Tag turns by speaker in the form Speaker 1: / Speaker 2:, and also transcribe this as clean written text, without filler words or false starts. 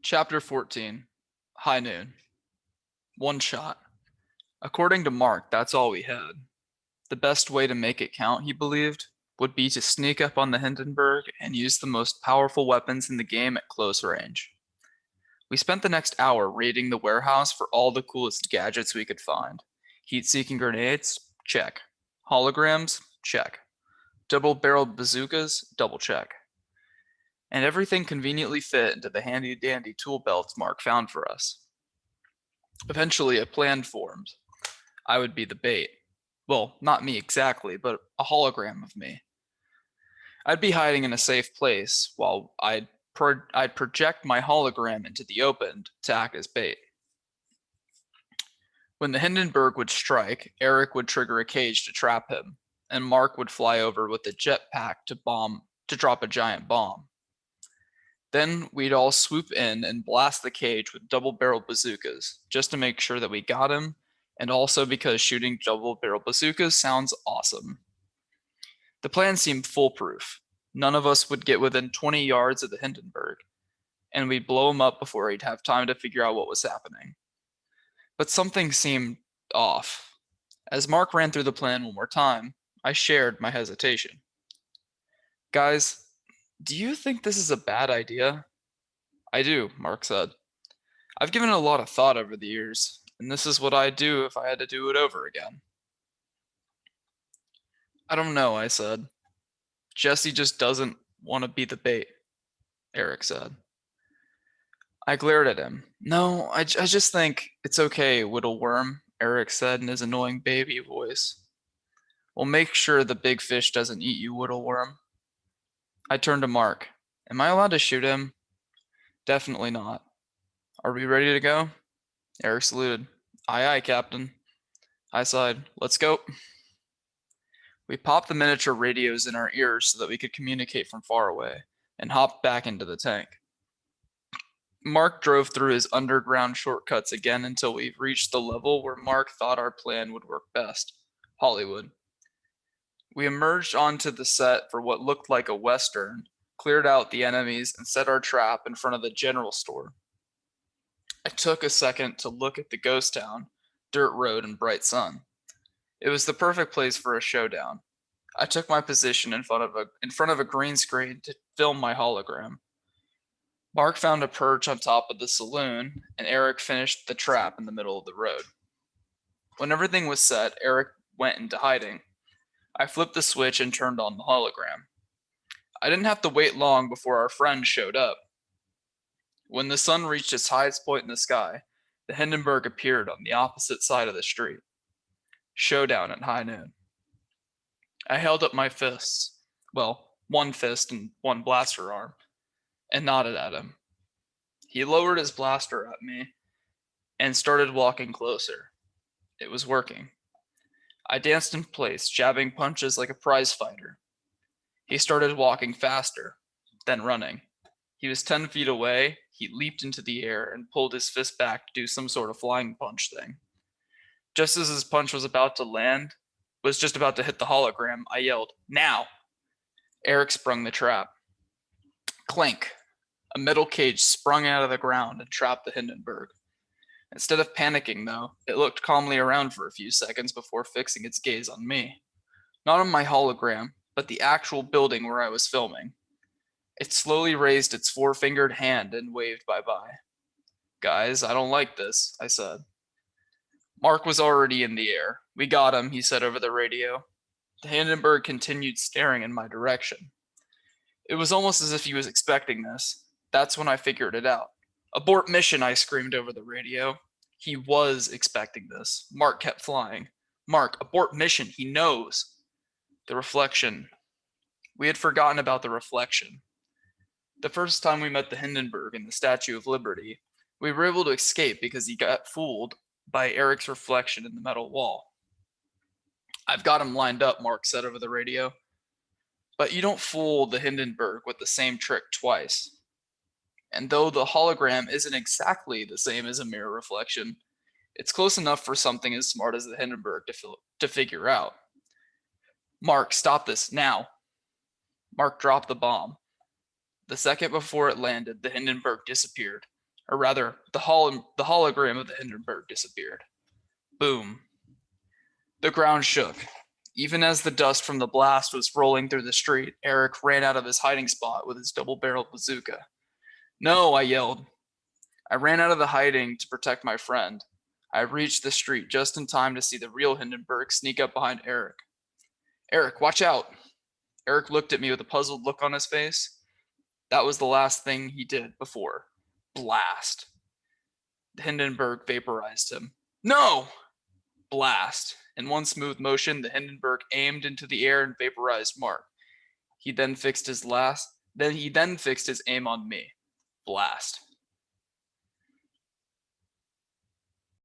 Speaker 1: Chapter 14. High Noon. One shot. According to Mark, that's all we had. The best way to make it count, he believed, would be to sneak up on the Hindenburg and use the most powerful weapons in the game at close range. We spent the next hour raiding the warehouse for all the coolest gadgets we could find. Heat-seeking grenades? Check. Holograms? Check. Double-barreled bazookas? Double check. And everything conveniently fit into the handy-dandy tool belts Mark found for us. Eventually, a plan formed. I would be the bait. Well, not me exactly, but a hologram of me. I'd be hiding in a safe place while I'd project my hologram into the open to act as bait. When the Hindenburg would strike, Eric would trigger a cage to trap him, and Mark would fly over with a jetpack to drop a giant bomb. Then we'd all swoop in and blast the cage with double-barreled bazookas, just to make sure that we got him, and also because shooting double-barreled bazookas sounds awesome. The plan seemed foolproof. None of us would get within 20 yards of the Hindenburg, and we'd blow him up before he'd have time to figure out what was happening. But something seemed off. As Mark ran through the plan one more time, I shared my hesitation. Guys, do you think this is a bad idea? I do, Mark said. I've given it a lot of thought over the years, and this is what I'd do if I had to do it over again. I don't know, I said. Jesse just doesn't want to be the bait, Eric said. I glared at him. No, I just think it's okay, Whittle Worm, Eric said in his annoying baby voice. We'll make sure the big fish doesn't eat you, Whittle Worm. I turned to Mark. Am I allowed to shoot him? Definitely not. Are we ready to go? Eric saluted. Aye, aye, Captain. I sighed. Let's go. We popped the miniature radios in our ears so that we could communicate from far away, and hopped back into the tank. Mark drove through his underground shortcuts again until we reached the level where Mark thought our plan would work best, Hollywood. We emerged onto the set for what looked like a western, cleared out the enemies, and set our trap in front of the general store. I took a second to look at the ghost town, dirt road, and bright sun. It was the perfect place for a showdown. I took my position in front of a green screen to film my hologram. Mark found a perch on top of the saloon, and Eric finished the trap in the middle of the road. When everything was set, Eric went into hiding. I flipped the switch and turned on the hologram. I didn't have to wait long before our friend showed up. When the sun reached its highest point in the sky, the Hindenburg appeared on the opposite side of the street. Showdown at high noon. I held up my fists, well, one fist and one blaster arm, and nodded at him. He lowered his blaster at me and started walking closer. It was working. I danced in place, jabbing punches like a prize fighter. He started walking faster, then running. He was 10 feet away. He leaped into the air and pulled his fist back to do some sort of flying punch thing. Just as his punch was just about to hit the hologram, I yelled, "Now!" Eric sprung the trap. Clank! A metal cage sprung out of the ground and trapped the Hindenburg. Instead of panicking, though, it looked calmly around for a few seconds before fixing its gaze on me. Not on my hologram, but the actual building where I was filming. It slowly raised its four-fingered hand and waved bye-bye. Guys, I don't like this, I said. Mark was already in the air. We got him, he said over the radio. The Hindenburg continued staring in my direction. It was almost as if he was expecting this. That's when I figured it out. Abort mission, I screamed over the radio. He was expecting this. Mark kept flying. Mark, abort mission, he knows. The reflection. We had forgotten about the reflection. The first time we met the Hindenburg in the Statue of Liberty, we were able to escape because he got fooled by Eric's reflection in the metal wall. I've got him lined up, Mark said over the radio. But you don't fool the Hindenburg with the same trick twice. And though the hologram isn't exactly the same as a mirror reflection, it's close enough for something as smart as the Hindenburg to figure out. Mark, stop this, now. Mark dropped the bomb. The second before it landed, the Hindenburg disappeared. Or rather, the hologram of the Hindenburg disappeared. Boom. The ground shook. Even as the dust from the blast was rolling through the street, Eric ran out of his hiding spot with his double-barreled bazooka. No, I yelled. I ran out of the hiding to protect my friend. I reached the street just in time to see the real Hindenburg sneak up behind Eric. Eric, watch out! Eric looked at me with a puzzled look on his face. That was the last thing he did before. Blast. The Hindenburg vaporized him. No! Blast. In one smooth motion, the Hindenburg aimed into the air and vaporized Mark. He then fixed his aim on me. Blast.